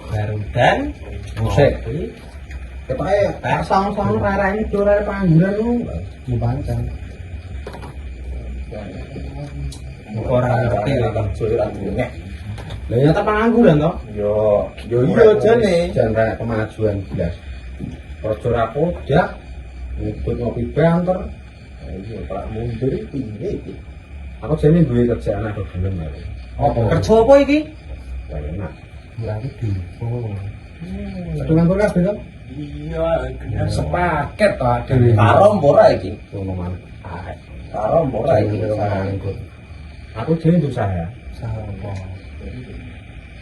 Garudan musik. Ketoke sang-sang rarane dora pangguran lu dipancen. ora ngerti ora ngene. Lah nyata pangangguran to? Yo iya jane. Jan rek kemajuan blas. Ojo ra kodak. Ngikut ngopi banter. Iya Pak mundur piye iki? Aku jane duwe kerjaan aku gelem ae. kerja apa iki Enak. berarti di Satu nganggur kabeh to? iya sepaket to ade Karo ora iki. Ngomongan. Karo ora iki. Aku jane usaha. sapa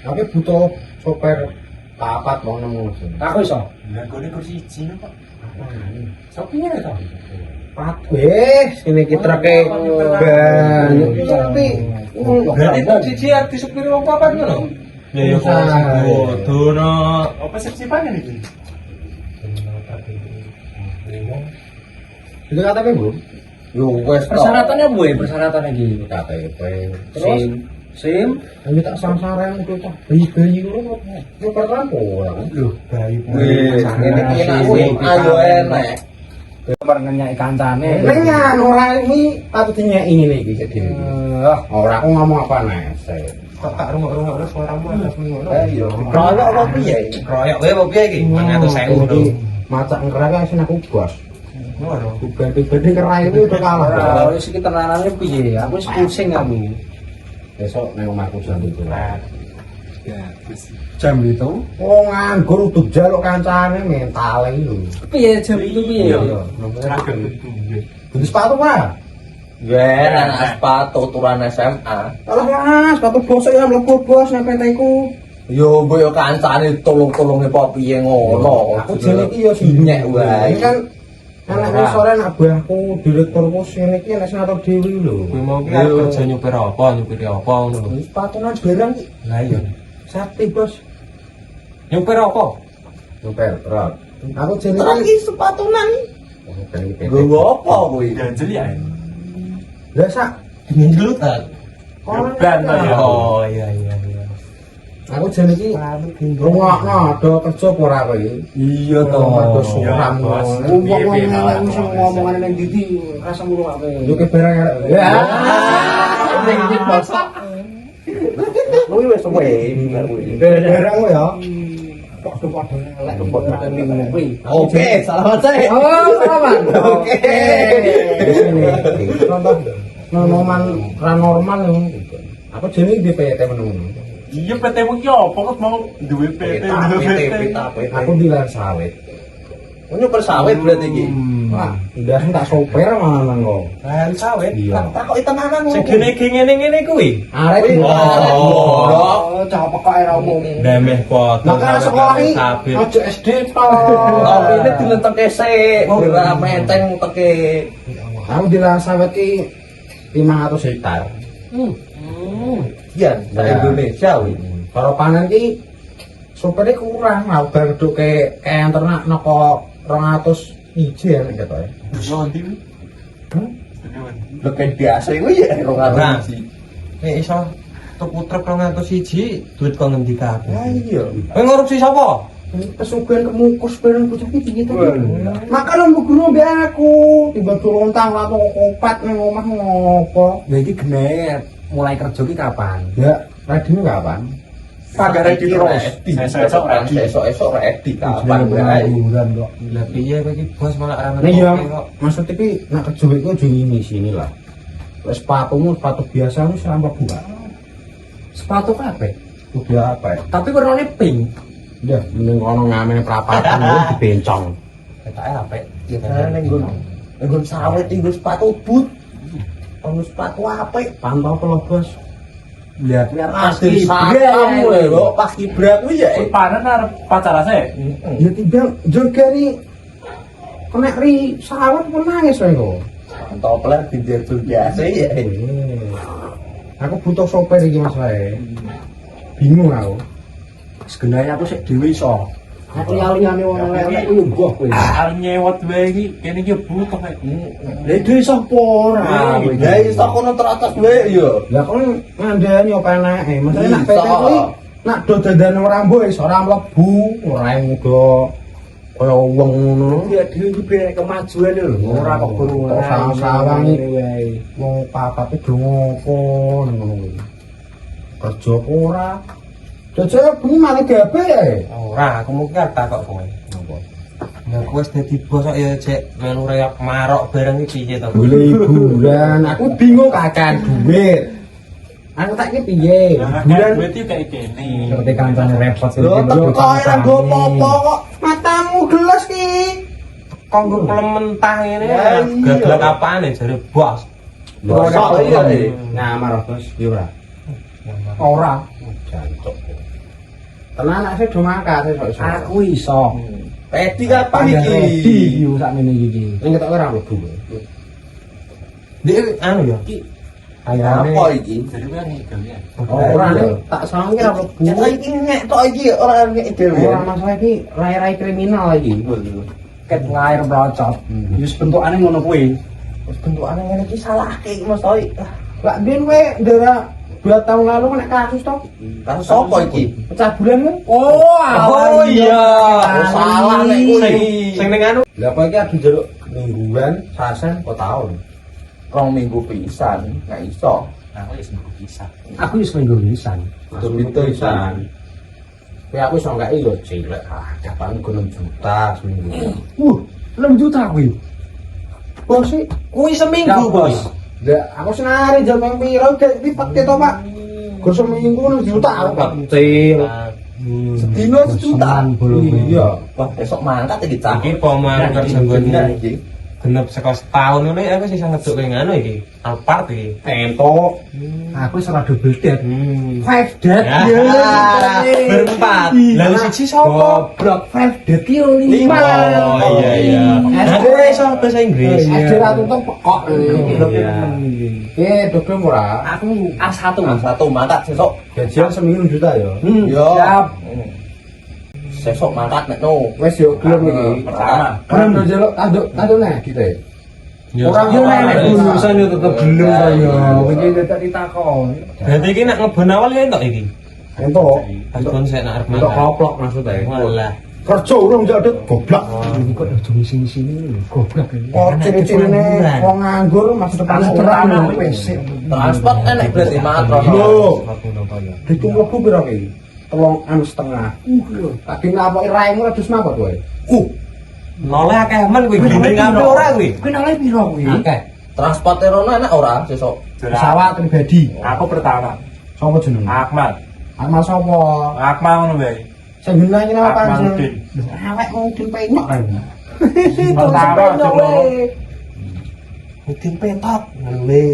Aku butuh sopir papat wong nemu. aku iso lah gone kursi siji kok sopinya to Pat sini iki treke banyu tapi berarti to siji arti supir wong papat ngono ya yo dono apa sip-sipan iki itu KTP Bu? Yo wes to. persyaratannya bu ya persyaratan iki KTP. terus sim Ayo tak sang-sareng itu tak bayi-bayi ngono kok. Yo pertampo ora. lho bayi Wis ngene iki aku ayo enek. Kemar ngenyai kancane. Nengan ora iki patut dinyeki ngene iki sedene. Ora aku ngomong apa nek. Tak rungok-rungok suaramu atas ngono. Iya. Kroyok apa piye? Kroyok wae apa piye iki? 100.000 lho. Macak ngerak sing aku bos. Ngono. Bandi-bandi kerai itu udah kalah. Ora wis iki tenanane piye? Aku wis pusing aku. Besok nang omahku jam itu. Jam itu? Oh nganggur udah jaluk kancane mentale lho. Piye jam itu piye? Beli sepatu Pak. Ya, anak sepatu turunan SMA. Alah Mas, sepatu bos ya mlebu bos nang PT-ku. Yo mbok yo kancane tolong-tolonge apa piye ngono. Aku jane iki yo nyek wae. Kan anak sore nak mbahku direkturku sini iki nek ngatur dhewe lho. Kuwi mau ki arep kerja nyupir apa ngono. Sepatu nang barang iki. Lah iya. Sakti bos. Nyupir apa? Nyupir truk. Aku jane Iki sepatu nang. iki. Lho apa kuwi? Ganjel ya. Lah sak Ngelutan. ban ya. Oh iya. aku jane iki rungokno ada kerja apa ora kowe iki? Iya to. Ada suram. Piye-piye malah. Ngomongane ning ndi rasa mulu aku. Yo ke barang arek. Ya. Ning iki bos. Kuwi wis suwe. Barangmu ya. Oke, selamat saya. Oh, selamat. Oke. Contoh noman ra normal lho. Apa jenenge di PT menemu? Iya PT mu ki apa kok mau duwe PT. Aku di lahan sawit. Nyuper sawit berarti iki. Wah, udah tak sopir malah nang kok. Lahan sawit. Iya. Takoki tenanan Sing ngene kuwi. Arek Oh, cah pokoke ra umum. Demeh foto. Maka sekolah iki sabit. aja SD to. tapi ini dilentek sik, ora menteng teke. Aku di lahan sawit iki 500 hektar. Iya, sak Indonesia kuwi. Karo panen ki supere kurang, mau bar geduke kayak ternak noko 200 iji ya nek ketoke. Ngendi kuwi? Leken biasa kuwi ya Nah. 200 sih. Nek iso tuku truk 201 duit kok ngendi kabeh. Ah iya. Kowe ngorupsi sapa? Pesugihan kemukus bareng bocah iki piye to? Makanan bu guru mbek aku, tiba turun tang lapo kopat nang omah ngopo. Lah iki genet. Mulai kerja ki kapan? Ya, radine kapan? Pagare di terus. Esok ready kapan wae. Bulan kok. Lah piye kowe iki bos malah ora Nih ya, ngerti kok. maksud iki nak kerja iku aja ngini sini lah. Wis sepatumu sepatu biasa wis sampe buka. Sepatu kabeh. Udah apa ya? Tapi warnane pink. Udah, mending ono ngamen perapatan lu dibencong. Ketake apik. Ya ning nggon sawit iki sepatu boot. Ono sepatu apik. Pantau pelo bos. Lihat Asli satpam lho kok pas kibrat kuwi ya. panen arep pacar ase. Ya timbang juga nih kena ri sawat pun nangis wae kok. Topler pinggir biasa ya. Aku butuh sopir iki Mas wae. Bingung aku. Segenane aku sik dhewe iso. Aku liyane wong elek ku yo mbah kowe. Arep nyewot wae iki kene iki butuh kae. Lah dhewe iso apa ora? Ya iso kono teratas wae ya. Lah kon ngandani apa enake? Masane nak PT kuwi nak do dandan ora mbok iso ora mlebu, ora muga kaya wong ngono. Dia dhewe iki ben kemajuan lho, ora kok guru sawang iki wae. Wong papape do ngopo ngono kuwi. Kerja ora. Jajal bengi malah gawe ae. Ora, aku mungkin takok kowe. Napa? Nah, kowe wis dadi bos kok ya cek melu reyok marok bareng iki piye to? Boleh hiburan, aku bingung kakan duit. Aku tak iki piye? Hiburan duit iki kayak kene. seperti kancane repot lho teko ora nggo apa-apa kok. Matamu gelas ki. Kanggo mentah ngene. Ya, iya. Gagal apane jare bos. Sok iya nyamar terus yo ora. Ora. Jancuk. Tenan nek do mangkat iso. aku iso Pedi kapan iki iki? yo sakmene iki Ning ketok ora mlebu. Dek anu ya. airane iki? Jadi kan gawean. Ora ning tak sange ora mlebu. ya iki nek tok iki ora nek dhewe ora masalah iki rai-rai kriminal iki ket lair blocot wis bentukane ngono kuwi wis bentukane ngene iki salahke iki Mas Toi Lah biyen kowe ndara 2 tahun lalu kena kasus toh? kasus sapa iki Pecah bulan kan? Oh iya. Salah nek kuwi. Sing ning anu. Lah apa iki adu njaluk mingguan, sasen, apa tahun? 2 minggu pisan gak iso Nah, aku wis minggu bisa. aku wis minggu pisan Betul-betul isan. Kowe aku iso enggak yo cilik dapat 6 juta seminggu. 6 juta kuwi Bos sih, Kuwi seminggu, Bos. lah aku senari jam yang piro gak dipake to, Pak? Gue seminggu 6 juta aku gak kecil. Sedino 1 juta. Iya. wah besok mangkat iki cah Iki pomang kerja bener gue iki genep saka setahun ngene aku sih ngeduk kaya ngono iki. Alphard iki. Entok. aku wis ora double date 5 date Ya, berempat. Lalu siji sapa? goblok 5 date yo 5 Oh iya. Aku iso bahasa Inggris. Aja ratu tuh pekok. Iya. Dokter murah. aku A1 mangkat sesuk Gajian seminggu 6 juta ya. yo siap sesuk mangkat nek no Wes yo gelem iki. pertama Gelem do jeluk aduk nek kita. Orang yo nek urusan yo tetep gelem saya iki tetep ditakon Berarti iki nek ngebon awal ya entuk iki. Entuk. Pas saya nak arep Entuk makan. koplok maksudnya. Walah. Kerja urung jadut goblok. ini kok udah sini-sini goblok ini Oh, ciri-cirine wong nganggur masa depan terang PC. transport enek berarti matros Lho, ditunggu ku piro iki? 3,5. Tadi ngapoki raimu adus mapot kowe. Noleh akeh men kuwi gendeng kabeh ora kuwi. kuwi nang piro kuwi Akeh. transport rono enak ora sesuk Pesawat pribadi. Aku pertama. Sapa jenenge? Akmal. Amal sapa? Akmal ngono wae. Sing jenenge apa Akmal panjen? Udin. Awek mungkin penyok kan. Pertama jono. Udin pentot ngene.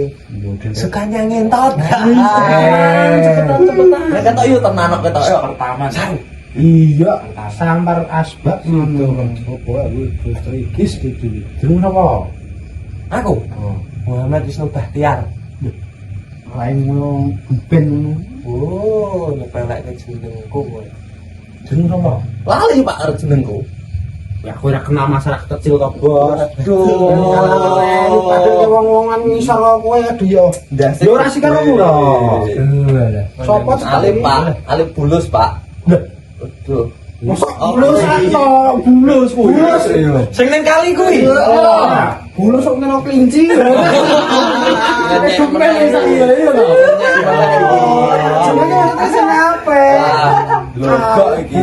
Sukanya ngentot. nek ketok yo tenan kok ketok yo Pertama. Iya, sampar asbak itu kan. Sopo aku trigis gitu. Jeneng napa? Aku Muhammad Isnu Bahtiar. Lain ngono ben ngono. Oh, nyepelek ke jenengku kowe. Jeneng napa? lali Pak arep jenengku Ya aku ora kenal masyarakat kecil kok, Bos. Aduh. Padahal wong-wongan ngisor kok kowe aduh yo. Yo ora sih karo mura. Sopo Alif Pak Alif bulus Pak Lah, aduh mosok bulus atau bulus kuwi. Sing ning kali kuwi. Bulus kok nang kelinci. Sumpah iso iya iya lho. Jenenge maksudnya apa? Drogok iki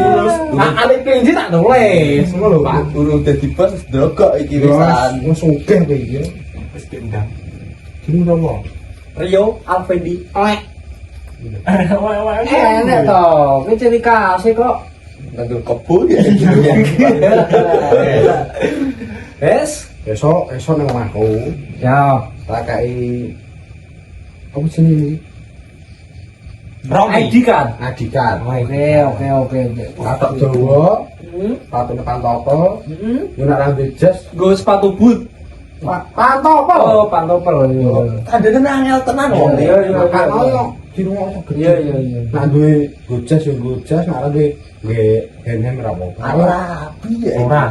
Nah, ale kelinci tak nulis, ngono lho, Pak. urung dadi bos wis drogok iki wisan Wis sugih kowe iki. Wis gendang. Jeneng napa? Rio Alfendi Enak to, kowe ciri kasih kok. nganggo kebo ya Wes, esok nang omahku. siap Tak kai apa jenenge? Romi. kan Adikan. oke Katok Jawa, sepatu pantopel, yo nak rambut jas, go sepatu boot pantopel. oh pantopel ada angel tenan wong Iya, kan yo di rumah gede. iya Nak duwe gojas yo gojas, nak duwe helm ra apa. rapi ya Ora.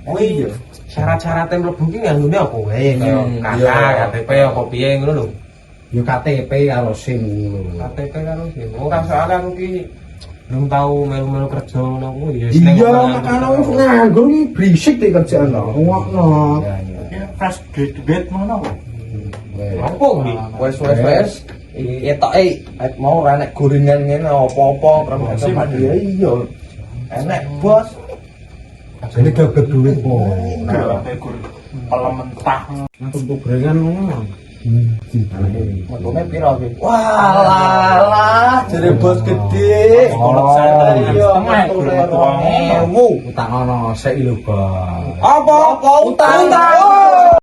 Kuwi syarat-syaratnya mlebu ki nganggone apa wae kaya iya. KK, KTP apa piye ngono lho. Yo KTP karo SIM ngono. KTP karo sih. Ora soalnya aku ki belum tahu melu-melu kerja ngono kuwi ya. Iya, makane wis nganggur iki berisik di kerjaan to. Rungokno. Fresh graduate ngono kok. Apa kuwi? Wes. Etoke mau ora nek gorengan ngene apa-apa Sih, prem iya. Enek bos. Jadi gaget duit po. Nah, pegur pelem mentah. Untuk gorengan ngono. Untungnya piro ki? Walah, jere bos gede. Kolot saya Iya, setengah. ilmu. Utang ono sik lho, Bang. Apa utang?